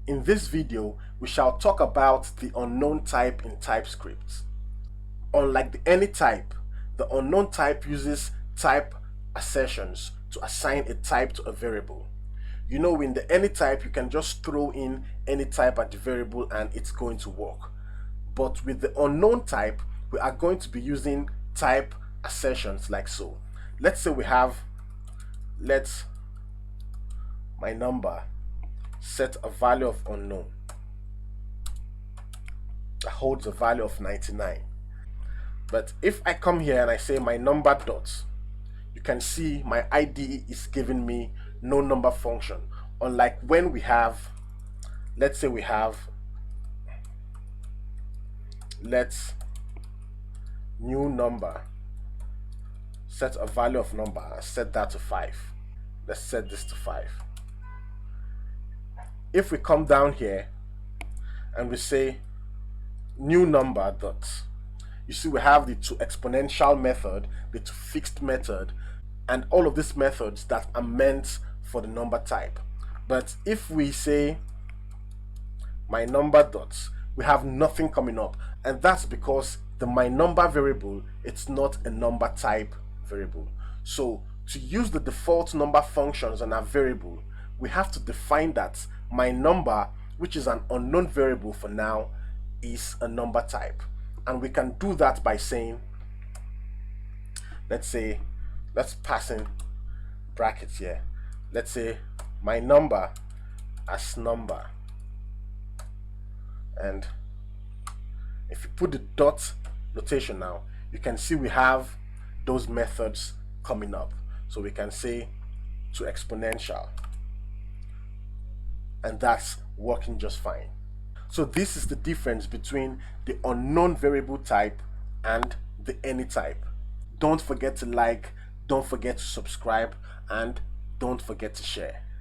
In this video, we shall talk about the unknown type in TypeScript. Unlike the AnyType, the unknown type uses type assertions to assign a type to a variable. You know, in the AnyType, you can just throw in any type at the variable and it's going to work. But with the unknown type, we are going to be using type assertions like so. Let's say we have, let my number set a value of unknown that holds a value of 99. But if I come here and I say my number dot, you can see my IDE is giving me no number function. Unlike when we have, let's say we have, let's new number set a value of number and set that to 5. Let's set this to 5. If we come down here and we say new number dot, you see we have the toExponential method, the toFixed method, and all of these methods that are meant for the number type. But if we say my number dots, we have nothing coming up, and that's because the my number variable, it's not a number type variable. So to use the default number functions on our variable, we have to define that my number, which is an unknown variable for now, is a number type. And we can do that by saying, let's pass in brackets here. Let's say my number as number, and if you put the dot notation now, you can see we have those methods coming up. So we can say toExponential, and that's working just fine. So this is the difference between the unknown variable type and the AnyType. Don't forget to like, don't forget to subscribe, and don't forget to share.